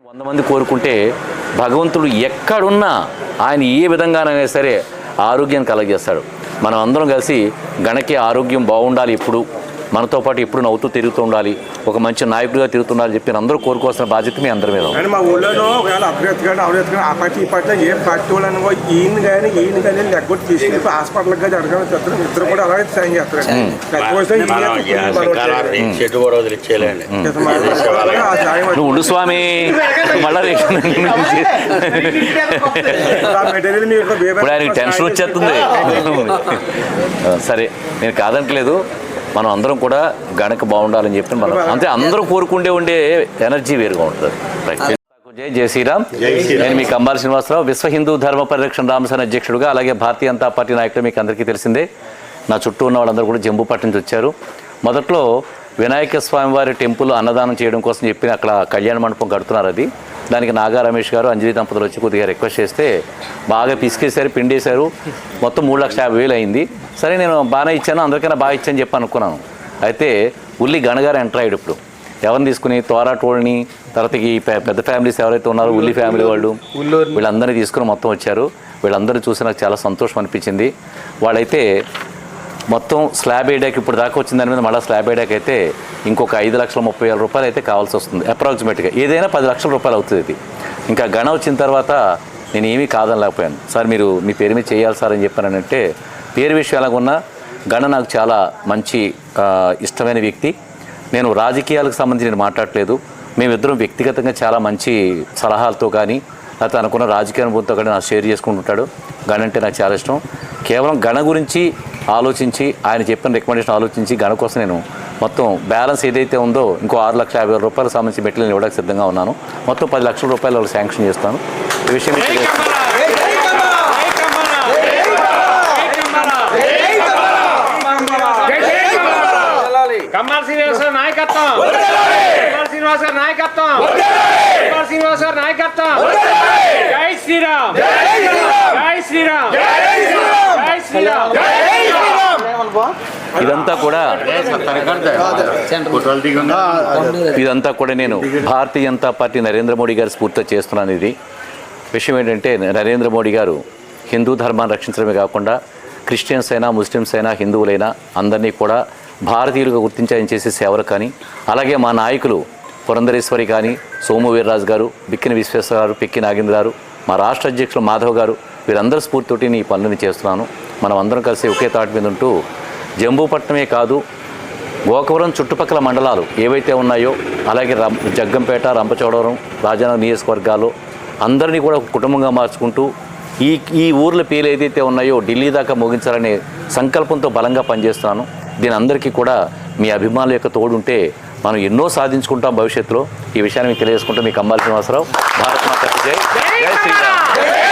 100 మంది కోరుకుంటే భగవంతుడు ఎక్కడున్నా ఆయన ఏ విధంగానైనా సరే ఆరోగ్యాన్ని కలగజేస్తాడు. మనం అందరం కలిసి గణకి ఆరోగ్యం బాగుండాలి, ఎప్పుడు మనతో పాటు ఎప్పుడు నవ్వుతూ తిరుగుతూ ఉండాలి, ఒక మంచి నాయకుడిగా తిరుగుతుండాలని చెప్పి అందరూ కోరుకోవాల్సిన బాధ్యత మీ అందరి మీద. మా ఊళ్ళో ఒకవేళ అభ్యర్థిగానే అవరెత్తుగా ఆ పార్టీ ఈ పార్టీ ఏ పార్టీ వాళ్ళని ఈయన కానీ లెగ్గొట్టి తీసుకెళ్ళి హాస్పిటల్కి కానీ అడగడం చెప్తారు. ఇద్దరు కూడా అలాగే సాయం చేస్తారు. నువ్వు ఉండు స్వామి, మళ్ళీ ఇప్పుడు ఆయనకి టెన్షన్ వచ్చేస్తుంది. సరే, నేను కాదనట్లేదు, మనం అందరం కూడా గణక బాగుండాలని చెప్పి మనం అంతే అందరూ కోరుకుంటే ఉండే ఎనర్జీ వేరుగా ఉంటుంది. జై శ్రీరామ్. నేను మీ కంబాల శ్రీనివాసరావు, విశ్వ హిందూ ధర్మ పరిరక్షణ రామసేన అధ్యక్షుడుగా, అలాగే భారతీయ జనతా పార్టీ నాయకుడు. మీకు అందరికీ తెలిసిందే, నా చుట్టూ ఉన్న వాళ్ళందరూ కూడా జంబూపట్నం నుంచి వచ్చారు. మొదట్లో వినాయక స్వామి వారి టెంపుల్ అన్నదానం చేయడం కోసం చెప్పి అక్కడ కళ్యాణ మండపం కడుతున్నారు. అది దానికి నాగా రమేష్ గారు, అంజలి దంపతులు వచ్చి కొద్దిగా రిక్వెస్ట్ చేస్తే బాగా పిసికేశారు, పిండేశారు. మొత్తం 3,50,000 అయింది. సరే, నేను బాగానే ఇచ్చాను, అందరికైనా బాగా ఇచ్చాను చెప్పి అనుకున్నాను. అయితే ఉల్లి గణగారు ఎంటర్ అయ్యాడు. ఇప్పుడు ఎవరిని తీసుకుని తోరాటోళ్ళని, తర్వాత ఈ పెద్ద ఫ్యామిలీస్ ఎవరైతే ఉన్నారో ఉల్లి ఫ్యామిలీ వాళ్ళు, వీళ్ళందరినీ తీసుకుని మొత్తం వచ్చారు. వీళ్ళందరూ చూసి నాకు చాలా సంతోషం అనిపించింది. వాళ్ళైతే మొత్తం స్లాబ్ వేయడానికి ఇప్పుడు దాకా వచ్చిన దాని మీద మళ్ళీ స్లాబ్ వేయడానికి అయితే ఇంకొక 5,30,000 రూపాయలు అయితే కావాల్సి వస్తుంది అప్రాక్సిమేట్గా. ఏదైనా 10 లక్షల రూపాయలు అవుతుంది. ఇది ఇంకా గణ వచ్చిన తర్వాత నేను ఏమీ కాదనలేకపోయాను. సార్, మీరు మీ పేరు మీద చేయాలి సార్ అని చెప్పానంటే, పేరు విషయం ఎలాగున్నా గణ నాకు చాలా మంచి ఇష్టమైన వ్యక్తి. నేను రాజకీయాలకు సంబంధించి నేను మాట్లాడలేదు. మేమిద్దరం వ్యక్తిగతంగా చాలా మంచి సలహాలతో కానీ లేకపోతే అనుకున్న రాజకీయ అనుభవంతో కానీ నాకు షేర్ చేసుకుంటుంటాడు. గణ అంటే నాకు చాలా ఇష్టం. కేవలం గణ గురించి ఆలోచించి, ఆయన చెప్పిన రికమెండేషన్ ఆలోచించి గణ కోసం నేను మొత్తం బ్యాలెన్స్ ఏదైతే ఉందో ఇంకో 6,50,000 రూపాయలకు సంబంధించి మెటీరియల్ ఇవ్వడానికి సిద్ధంగా ఉన్నాను. మొత్తం 10 లక్షల రూపాయలు వాళ్ళకి శాంక్షన్ చేస్తాను. ఈ విషయం కంబాల శ్రీనివాస్ గారి నాయకత్వం, కంబాల శ్రీనివాస్ గారి నాయకత్వం, కంబాల శ్రీనివాస్ గారి నాయకత్వం. జై శ్రీరామ్, జై శ్రీరామ్, జై శ్రీరామ్. ఇదంతా కూడా నేను భారతీయ జనతా పార్టీ నరేంద్ర మోడీ గారు స్ఫూర్తితో చేస్తున్నాను. ఇది విషయం ఏంటంటే, నరేంద్ర మోడీ గారు హిందూ ధర్మాన్ని రక్షించడమే కాకుండా క్రిస్టియన్స్ అయినా, ముస్లిమ్స్ అయినా, హిందువులైనా అందరినీ కూడా భారతీయులుగా గుర్తించి ఆయన చేసే సేవలు కానీ, అలాగే మా నాయకులు పురంధరేశ్వరి కానీ, సోము వీర్రాజు గారు, బిక్కిన విశ్వేశ్వర గారు, పిక్కి నాగేంద్ర గారు, మా రాష్ట్ర అధ్యక్షులు మాధవ్ గారు, వీరందరూ స్ఫూర్తితోటి ఈ పనులని చేస్తున్నాను. మనం అందరం కలిసి ఒకే తాటి మీద ఉంటూ జంబూపట్నమే కాదు, గోకవరం చుట్టుపక్కల మండలాలు ఏవైతే ఉన్నాయో, అలాగే జగ్గంపేట, రంపచోడవరం, రాజానగర్ నియోజకవర్గాల్లో అందరినీ కూడా ఒక కుటుంబంగా మార్చుకుంటూ ఈ ఊర్ల పేర్లు ఏదైతే ఉన్నాయో ఢిల్లీ దాకా మోగించాలనే సంకల్పంతో బలంగా పనిచేస్తున్నాను. దీని అందరికీ కూడా మీ అభిమానుల యొక్క తోడుంటే మనం ఎన్నో సాధించుకుంటాం భవిష్యత్తులో. ఈ విషయాన్ని మీకు తెలియజేసుకుంటూ మీ కంబాల శ్రీనివాసరావు. భారత్ మాతాకి జై, జై శ్రీరామ్.